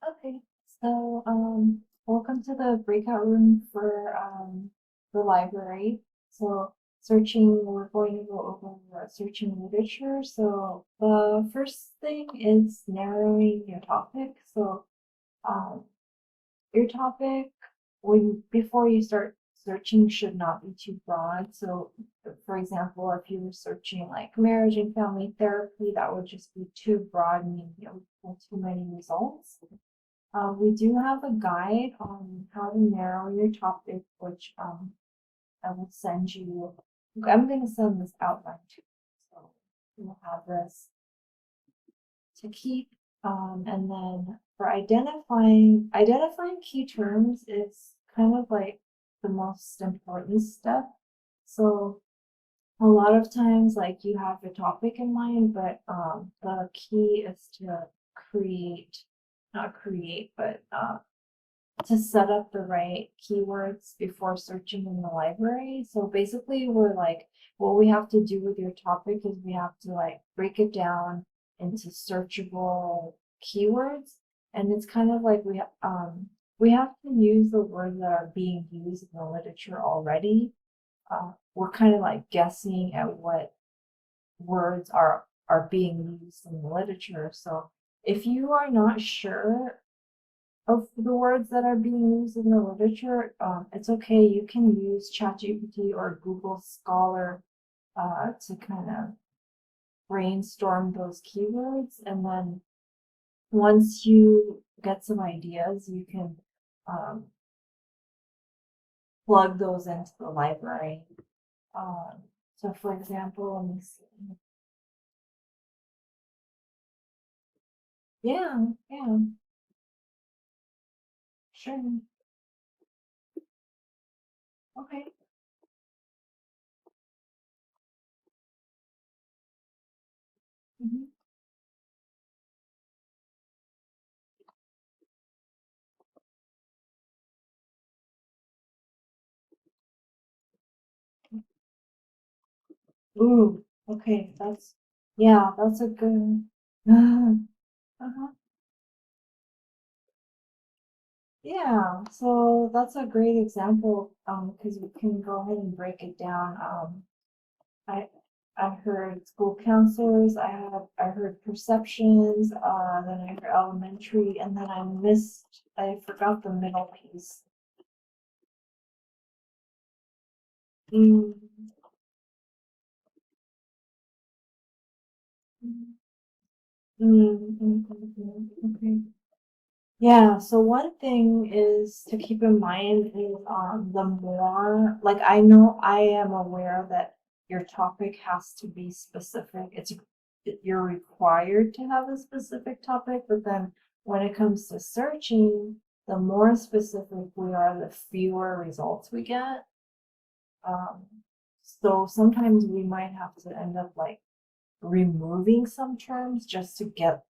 Okay, so welcome to the breakout room for the library. So we're going to go over searching literature. So the first thing is narrowing your topic. So um, your topic when before you start searching should not be too broad. So for example, if you were searching like marriage and family therapy, that would just be too broad, meaning it would pull too many results. We do have a guide on how to narrow your topic, which I will send you. I'm going to send this outline to you, so you'll have this to keep. And then for identifying key terms is kind of like the most important step. So a lot of times, like you have a topic in mind, but the key is to create, not create, but to set up the right keywords before searching in the library. So basically, we're like, what we have to do with your topic is we have to like break it down into searchable keywords. And it's kind of like we have to use the words that are being used in the literature already. We're kind of like guessing at what words are being used in the literature. So if you are not sure of the words that are being used in the literature, it's okay. You can use ChatGPT or Google Scholar to kind of brainstorm those keywords. And then once you get some ideas, you can um, plug those into the library. Um, so, for example, let me see. Yeah, yeah, sure. Okay. Mhm. Ooh, okay. Yeah, that's a good. Uh-huh. Yeah, so that's a great example, because we can go ahead and break it down. I I heard school counselors, I heard perceptions, then I heard elementary, and then I forgot the middle piece. Mm, mm, okay. Yeah, so one thing is to keep in mind is the more, like I know I am aware that your topic has to be specific. You're required to have a specific topic, but then when it comes to searching, the more specific we are, the fewer results we get. Um, so sometimes we might have to end up like removing some terms just to get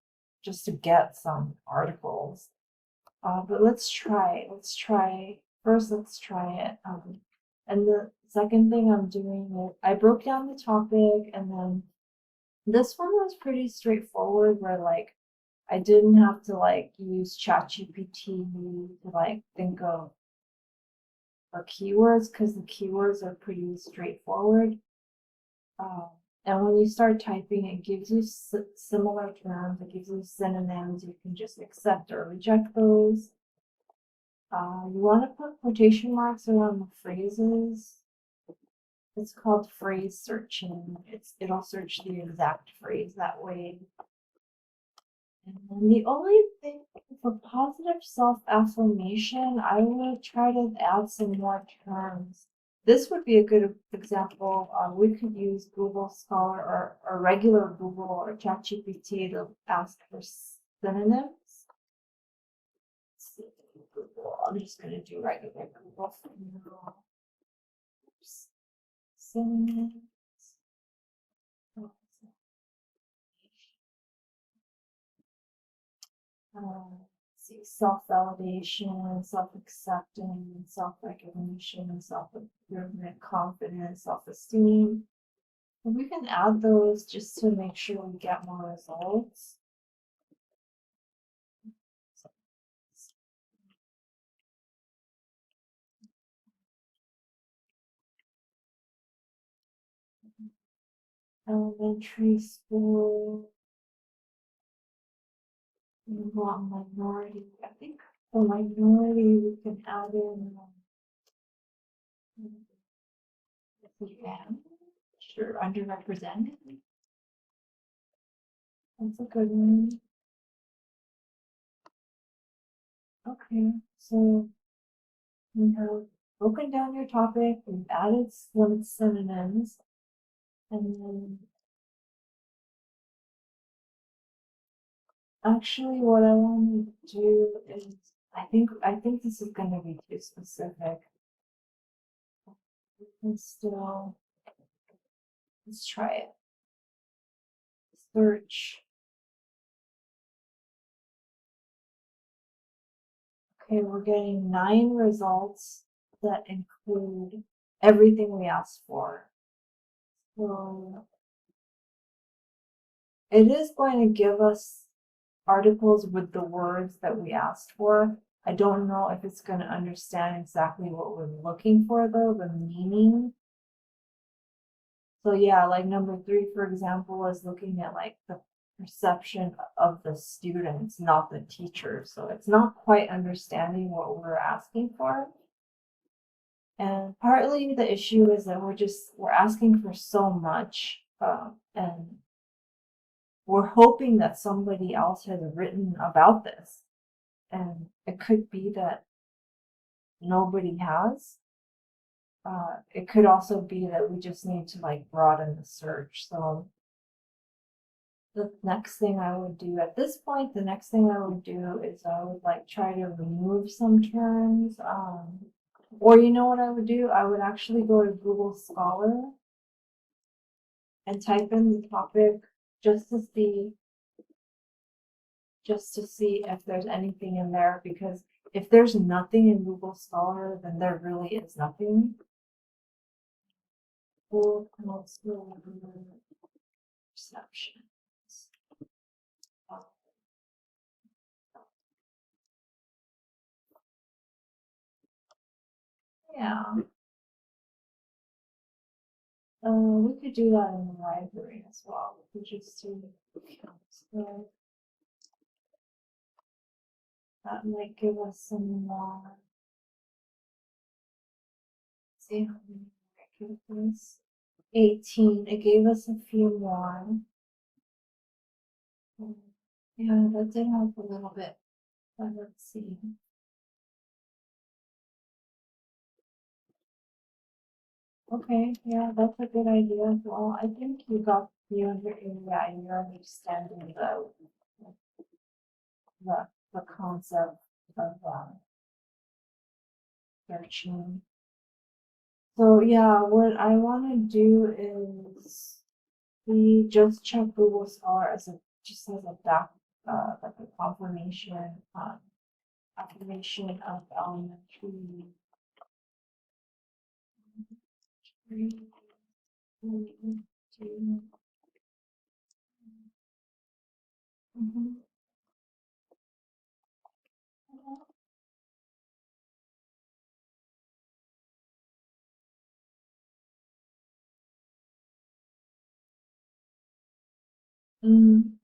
some articles. But let's try. Let's try. First, let's try it. And the second thing I'm doing is I broke down the topic, and then this one was pretty straightforward, where like I didn't have to like use ChatGPT to like think of the keywords because the keywords are pretty straightforward. Um, and when you start typing, it gives you similar terms. It gives you synonyms. You can just accept or reject those. You want to put quotation marks around the phrases. It's called phrase searching. It'll search the exact phrase that way. And then the only thing for positive self-affirmation, I would try to add some more terms. This would be a good example. We could use Google Scholar or regular Google or ChatGPT to ask for synonyms. Let's see, Google. I'm just going to do regular Google for now. Synonyms. See, self-validation, self-acceptance, self-recognition, self-improvement, confidence, self-esteem. And we can add those just to make sure we get more results. elementary school. We want minority. I think for minority we can add in sure, underrepresented. That's a good one. Okay, so we have broken down your topic, we've added some synonyms, and then actually what I want to do is I think this is gonna be too specific. Still, let's try it. Search. Okay, we're getting 9 results that include everything we asked for. So it is going to give us articles with the words that we asked for. I don't know if it's going to understand exactly what we're looking for though, the meaning. So yeah, like number 3, for example, is looking at like the perception of the students, not the teacher. So it's not quite understanding what we're asking for. And partly the issue is that we're asking for so much, and we're hoping that somebody else has written about this. And it could be that nobody has. It could also be that we just need to like broaden the search. So the next thing I would do at this point, the next thing I would do is I would like try to remove some terms. Or you know what I would do? I would actually go to Google Scholar and type in the topic just to see if there's anything in there, because if there's nothing in Google Scholar, then there really is nothing. Full perceptions. Yeah. We could do that in the library as well. We could just do so that might give us some more. See how many I give this. 18. It gave us a few more. Yeah, that did help a little bit. But let's see. Okay, yeah, that's a good idea as well. I think you're understanding the concept of searching. So yeah, what I want to do is we just check Google Scholar as a just as a back like a confirmation of elementary. Mhm. Mhm. Mhm. Mhm.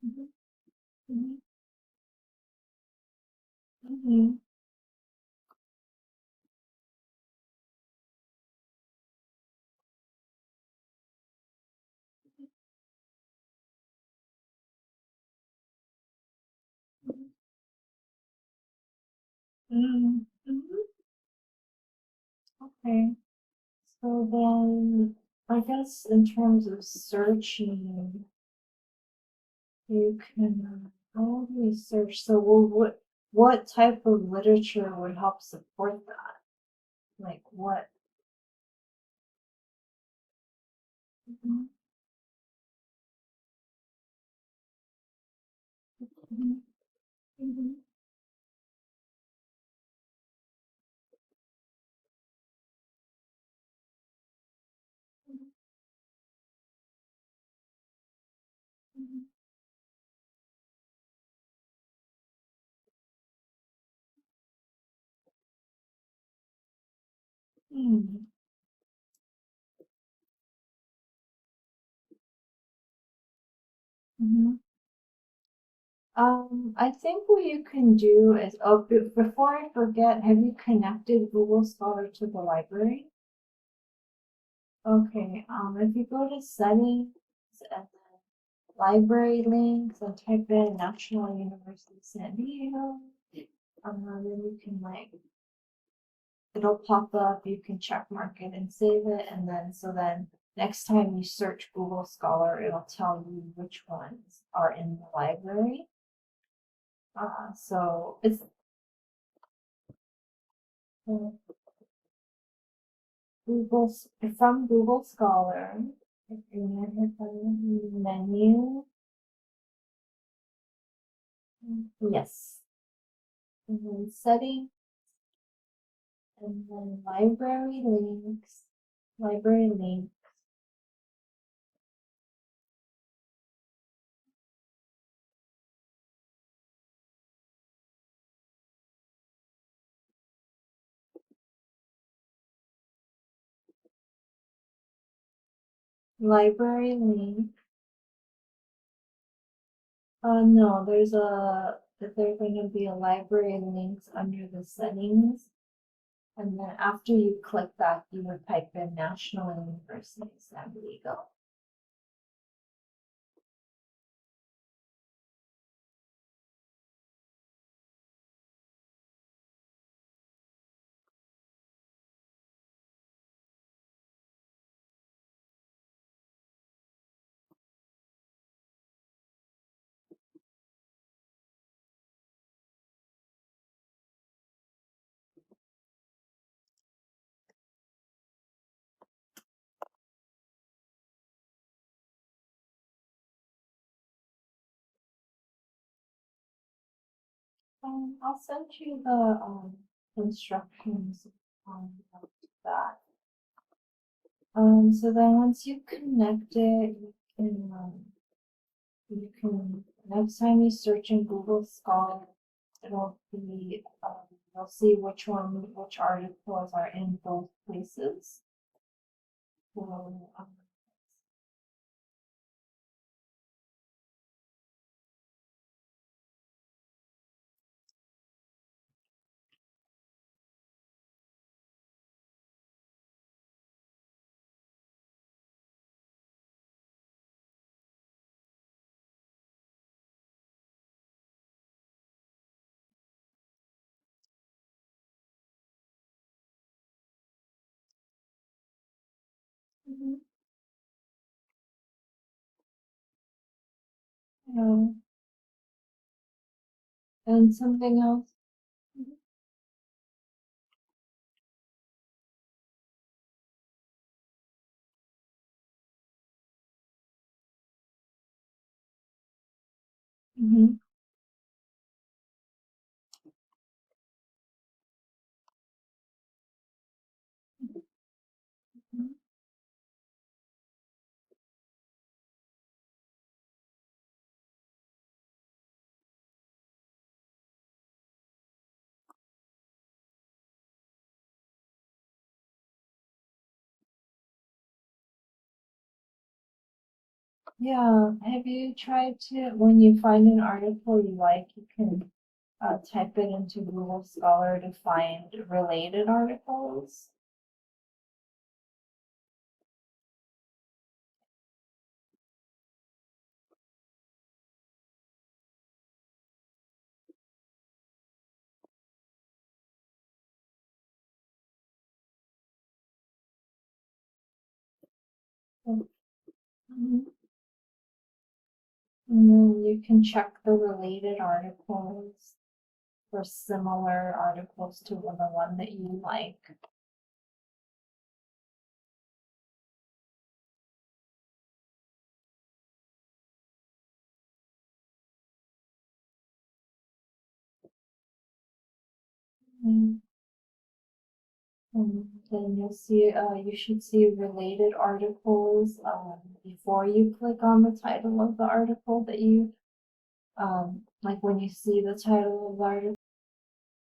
Mhm. Mhm. Okay. So then, I guess in terms of searching, you can how do we search? So, well, what type of literature would help support that? Like what? Mhm, mhm, mhm, mhm, mhm. I think what you can do is, oh, before I forget, have you connected Google Scholar to the library? Okay, if you go to settings and then library links and type in National University San Diego, then you can like, it'll pop up, you can check mark it and save it, and then next time you search Google Scholar, it'll tell you which ones are in the library. So it's uh, Google from Google Scholar. If you hit the menu, yes, and then settings, and then library links, library link. No, there's going to be a library links under the settings, and then after you click that, you would type in National University San Diego. I'll send you the instructions on that. So then once you connect it, you can next time you search in Google Scholar, it'll be you'll see which articles are in both places. So, mhm, yeah. And something else. Mhm, mhm. Yeah, have you tried to, when you find an article you like, you can type it into Google Scholar to find related articles? Mhm. And then you can check the related articles for similar articles to the one that you like. Mm. And then you should see related articles before you click on the title of the article that you, like when you see the title of the article.